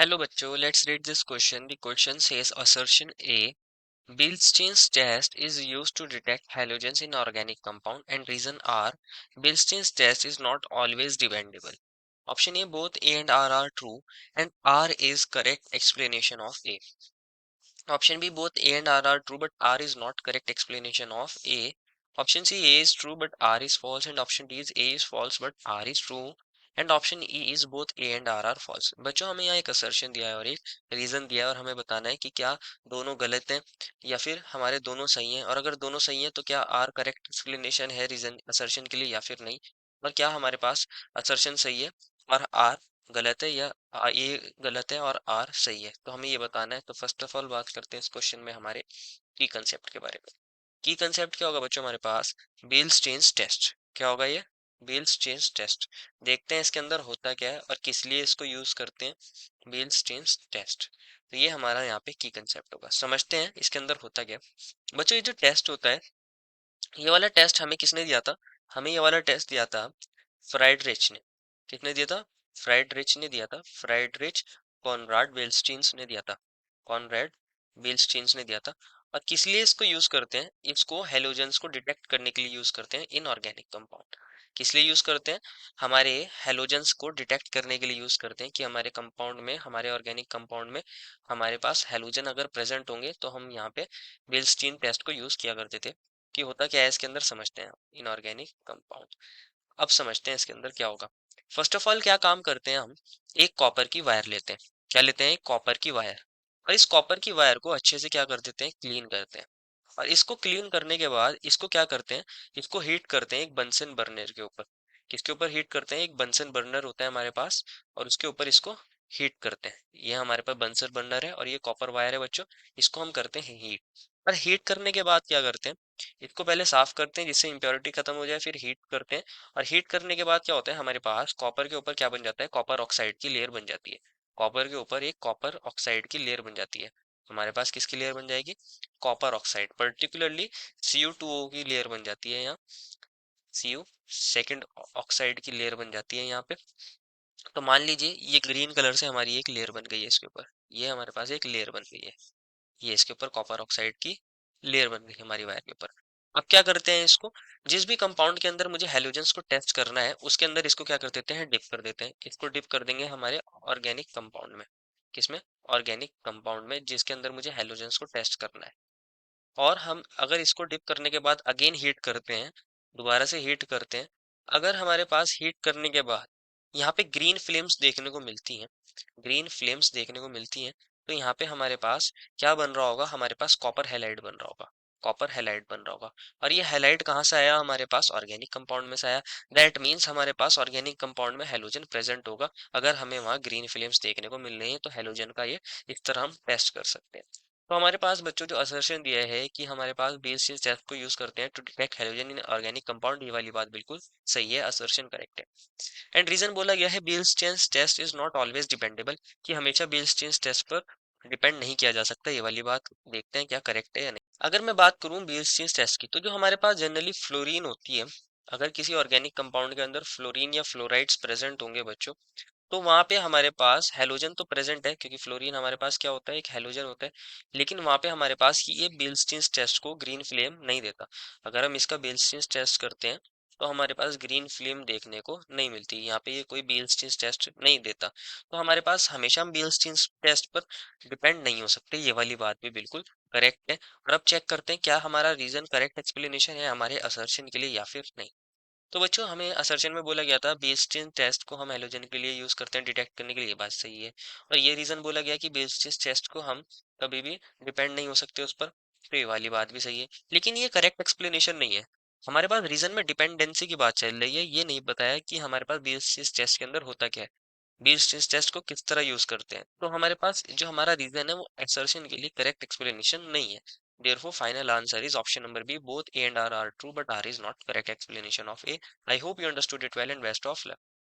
Hello bachcho, let's read this question. The question says assertion A. Bilstein's test is used to detect halogens in organic compound and reason R. Bilstein's test is not always dependable. Option A, both A and R are true and R is correct explanation of A. Option B, both A and R are true but R is not correct explanation of A. Option C, A is true but R is false, and option D is A is false but R is true, and option E is both A and R are false. बच्चों हमें यहाँ एक assertion दिया है और एक reason दिया है और हमें बताना है कि क्या दोनों गलत हैं या फिर हमारे दोनों सही हैं, और अगर दोनों सही हैं तो क्या आर करेक्ट एक्सप्लेनेशन है रीजन असर्शन के लिए या फिर नहीं, और क्या हमारे पास असर्शन सही है और आर गलत है या ए गलत है और आर सही है। तो हमें ये बताना है। तो फर्स्ट ऑफ ऑल बात करते हैं इस क्वेश्चन में हमारे की कंसेप्ट के बारे में। की कंसेप्ट क्या होगा बच्चों हमारे पास? Bell-stains test. क्या होगा ये? Beilstein's test. देखते हैं इसके अंदर होता क्या है और किस लिए इसको यूज करते हैं, बेल-स्टेन्स टेस्ट। तो ये हमारा यहाँ पे की कंसेप्ट होगा। समझते हैं इसके अंदर होता क्या है। बच्चों ये जो टेस्ट होता है, ये वाला टेस्ट हमें किसने दिया था? हमें ये वाला टेस्ट दिया था फ्राइडरिच ने। किसने दिया था? फ्राइडरिच ने दिया था। फ्राइडरिच कॉनराड बेलस्टीन्स ने दिया था। कॉनराड बेलस्टीन्स ने दिया था। और किस लिए इसको यूज करते हैं? इसको हेलोजेंस को डिटेक्ट करने के लिए यूज करते हैं इन ऑर्गेनिक कंपाउंड। किस लिए यूज करते हैं? हमारे हेलोजेंस को डिटेक्ट करने के लिए यूज करते हैं कि हमारे कंपाउंड में, हमारे ऑर्गेनिक कंपाउंड में हमारे पास हेलोजन अगर प्रेजेंट होंगे तो हम यहाँ पे बेलस्टीन टेस्ट को यूज किया करते थे। कि होता क्या है इसके अंदर समझते हैं इनऑर्गेनिक कंपाउंड। अब समझते हैं इसके अंदर क्या होगा। फर्स्ट ऑफ ऑल क्या काम करते हैं हम? एक कॉपर की वायर लेते हैं। क्या लेते हैं? एक कॉपर की वायर। और इस कॉपर की वायर को अच्छे से क्या कर देते हैं? क्लीन करते हैं। और इसको क्लीन करने के बाद इसको क्या करते हैं? इसको हीट करते हैं एक बंसन बर्नर के ऊपर। किसके ऊपर हीट करते हैं? एक बंसन बर्नर होता है हमारे पास, और उसके ऊपर इसको हीट करते हैं। ये हमारे पास बंसन बर्नर है और ये कॉपर वायर है बच्चों। इसको हम करते हैं हीट। और हीट करने के बाद क्या करते हैं? इसको पहले साफ करते हैं जिससे इम्प्योरिटी खत्म हो जाए, फिर हीट करते हैं। और हीट करने के बाद क्या होता है हमारे पास? कॉपर के ऊपर क्या बन जाता है? कॉपर ऑक्साइड की लेयर बन जाती है। कॉपर के ऊपर एक कॉपर ऑक्साइड की लेयर बन जाती है। हमारे पास किसकी लेयर बन जाएगी? कॉपर ऑक्साइड, पर्टिकुलरली CuO2 की लेयर बन जाती है यहाँ। Cu सेकेंड ऑक्साइड की लेयर बन जाती है यहाँ पे। तो मान लीजिए ये ग्रीन कलर से हमारी एक लेयर बन गई है इसके ऊपर। ये हमारे पास एक लेयर बन गई है। ये इसके ऊपर कॉपर ऑक्साइड की लेयर बन गई हमारी वायर के ऊपर। अब क्या करते हैं इसको? जिस भी कंपाउंड के अंदर मुझे हेलोजेंस को टेस्ट करना है उसके अंदर इसको क्या कर देते हैं? डिप कर देते हैं। इसको डिप कर देंगे हमारे ऑर्गेनिक कंपाउंड में। किसमें? ऑर्गेनिक कंपाउंड में, जिसके अंदर मुझे हेलोजेंस को टेस्ट करना है। और हम अगर इसको डिप करने के बाद अगेन हीट करते हैं, दोबारा से हीट करते हैं, अगर हमारे पास हीट करने के बाद यहाँ पे ग्रीन फ्लेम्स देखने को मिलती हैं, ग्रीन फ्लेम्स देखने को मिलती हैं, तो यहाँ पे हमारे पास क्या बन रहा होगा? हमारे पास कॉपर हैलाइड बन रहा होगा। कॉपर हैलाइड बन रहा होगा। और ये हैलाइड कहाँ से आया? हमारे पास ऑर्गेनिक कंपाउंड में से आया। दैट मीन्स हमारे पास ऑर्गेनिक कंपाउंड में हेलोजन प्रेजेंट होगा। अगर हमें वहाँ ग्रीन फ्लेम्स देखने को मिल रही है तो हेलोजन का ये इस तरह हम टेस्ट कर सकते हैं। तो हमारे पास बच्चों जो असर्शन दिया है कि हमारे पास बेस चेंज टेस्ट को यूज करते हैं to detect halogen in organic compound, ये वाली बात बिल्कुल सही है, असर्शन करेक्ट है। एंड रीजन बोला गया है Beilstein test is not always dependable, कि हमेशा बेल्स चेंज टेस्ट पर डिपेंड नहीं किया जा सकता। ये वाली बात देखते हैं क्या करेक्ट है या नहीं। अगर मैं बात करूं बेल्स चेंज टेस्ट की, तो जो हमारे पास जनरली फ्लोरीन होती है, अगर किसी ऑर्गेनिक कंपाउंड के अंदर फ्लोरीन या फ्लोराइड्स प्रेजेंट होंगे बच्चों, तो वहां पे हमारे पास हेलोजन तो प्रेजेंट है, क्योंकि फ्लोरीन हमारे पास क्या होता है? एक हेलोजन होता है। लेकिन वहां पे हमारे पास ये बेल्स्टीन टेस्ट को ग्रीन फ्लेम नहीं देता। अगर हम इसका बेल्स्टीन टेस्ट करते हैं तो हमारे पास ग्रीन फ्लेम देखने को नहीं मिलती। यहाँ पे ये कोई बेल्स्टीन टेस्ट नहीं देता। तो हमारे पास हमेशा हम बेल्स्टीन टेस्ट पर डिपेंड नहीं हो सकते। ये वाली बात भी बिल्कुल करेक्ट है। और अब चेक करते हैं क्या हमारा रीजन करेक्ट एक्सप्लेनेशन है हमारे असर्शन के लिए या फिर नहीं। तो बच्चों हमें असर्शन में बोला गया था बेस्टिन टेस्ट को हम हेलोजन के लिए यूज करते हैं डिटेक्ट करने के लिए, ये बात सही है। और ये रीजन बोला गया कि बेस्टिन टेस्ट को हम कभी भी डिपेंड नहीं हो सकते उस पर, तो ये वाली बात भी सही है। लेकिन ये करेक्ट एक्सप्लेनेशन नहीं है। हमारे पास रीजन में डिपेंडेंसी की बात चल रही है, ये नहीं बताया कि हमारे पास बेस्टिन टेस्ट के अंदर होता क्या है, बेस्टिन टेस्ट को किस तरह यूज करते हैं। तो हमारे पास जो हमारा रीजन है वो असर्शन के लिए करेक्ट एक्सप्लेनेशन नहीं है। Therefore, final answer is option number B. Both A and R are true, but R is not correct explanation of A. I hope you understood it well and best of luck.